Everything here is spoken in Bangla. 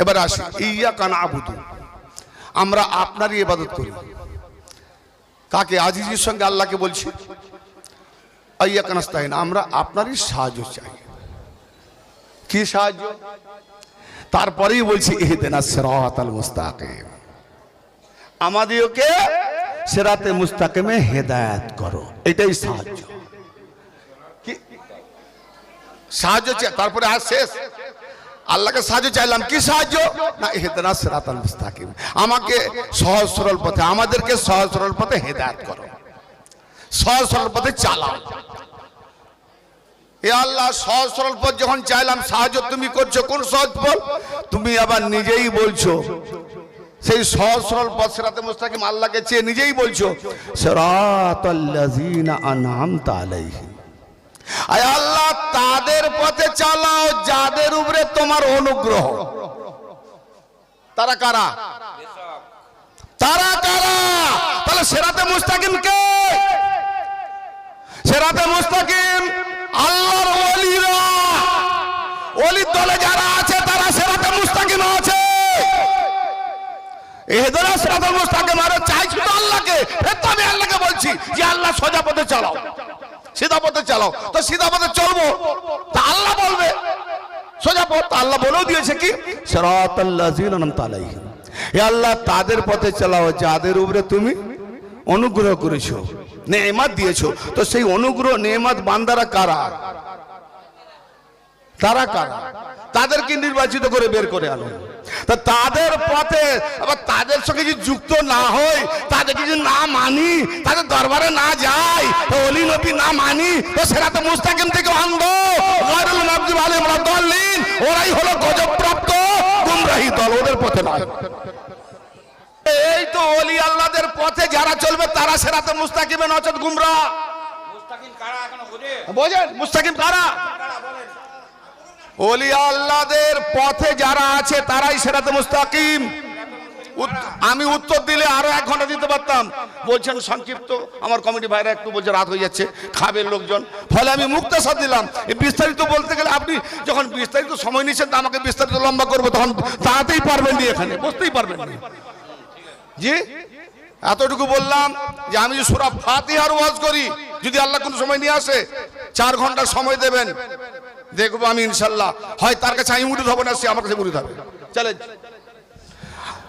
এবার আসি ইয়াকা না'বুদু, আমরা আপনারই ইবাদত করি। কাকে? আজিজের সঙ্গে আল্লাহকে বলছি ইয়াকা নাস্তাইন, আমরা আপনারই সাহায্য চাই। কি সাহায্য? তারপরেই বলছি ইহদিনাস সিরাতাল মুস্তাকিম, আমাদেরকে সিরাতে মুস্তাকিমে হেদায়েত করো, এটাই সাহায্য। কি সাহায্য চাই? তারপরে আর শেষ, আল্লাহকে সাহায্য চাইলাম। কি সাহায্য? না ইহদিনাস সিরাতাল মুস্তাকিম, আমাকে সহজ সরল পথে, আমাদেরকে সহজ সরল পথে হেদায়েত করো, সহজ সরল পথে চালাও। এ আল্লাহ, সহজ সরল পথ যখন চাইলাম, সাহায্য তুমি করছো, কোন সহজ পথ? তুমি আবার নিজেই বলছো সেই সহজ সরল পথ সিরাতে মুস্তাকিম আল্লাহকে চেয়ে নিজেই বলছো সিরাতাল্লাযীনা আন'আমতা আলাইহিম, আয় আল্লাহ তাদের পথে চালাও যাদের উপরে তোমার অনুগ্রহ। তারা কারা? তারা কারা? তাহলে সিরাতে মুস্তাকিম কে? সিরাতে মুস্তাকিম আল্লাহর ওলিরা, ওলির দলে যারা আছে তারা সিরাতে মুস্তাকিম আছে। ইহদিনাস সিরাতাল মুস্তাকিম, আর চাইছি তো আল্লাহকে, ফের তো আমি আল্লাহকে বলছি যে আল্লাহ সোজা পথে চালাও, সিধা পথে চালাও। তো সিধা পথে চলবো, তা আল্লাহ বলবে সোজা পথ, আল্লাহ বলেও দিয়েছে কি সিরাতাল্লাযীনা আন'আমতা আলাইহিম, হে আল্লাহ তাদের পথে চালাও যাদের উপরে তুমি অনুগ্রহ করেছো, নেয়ামত দিয়েছো। তো সেই অনুগ্রহ নেয়ামত বান্দারা কারা? তারা কারা? তাদেরকে নির্বাচিত করে বের করে আনো। তা তাদের পথে আবার তাদের সঙ্গে যদি যুক্ত না হই, তাদেরকে যদি না মানি, তাদের দরবারে না যাই, ওলি নবী না মানি, তো সিরাতে মুস্তাকিম থেকে অন্ধ, গায়রুল মাগদুবি আলাইহিম ওয়ালাদ-দাল্লিন, ওরাই হলো গজবপ্রাপ্ত গুমরাহী দল, ওদের পথে নয়। এই তো ওলি আল্লাহদের পথে যারা চলবে তারা সিরাতে মুস্তাকিমে নচেত গুমরাহ। মুস্তাকিম কারা এখনো বোঝেন? মুস্তাকিম কারা? ওলি আল্লাহদের পথে যারা আছে তারাই সিরাতে মুস্তাকিম। আমি উত্তর দিলে আরো 1 ঘন্টা দিতে পারতাম, বলছেন সংক্ষিপ্ত। আমার কমিটি ভাইরা একটু বলছে রাত হয়ে যাচ্ছে, খাবে লোকজন, ফলে আমি মুক্তাসার দিলাম। এই বিস্তারিত বলতে গেলে আপনি যখন বিস্তারিত সময় নিচ্ছেন, আমাকে বিস্তারিত লম্বা করবো, তখন তাড়াতেই পারবেন না, এখানে বসতেই পারবেন না। জি, এতটুকু বললাম যে আমি যে সূরা ফাতিহার ওয়াজ করি, যদি আল্লাহ কোন সময় নিয়ে আসে 4 ঘন্টা সময় দেবেন, দেখবো আমি ইনশাল্লাহ। হয় তার কাছে আমি মুরিদ হব না, সে আমার কাছে মুরিদ হবে। চলে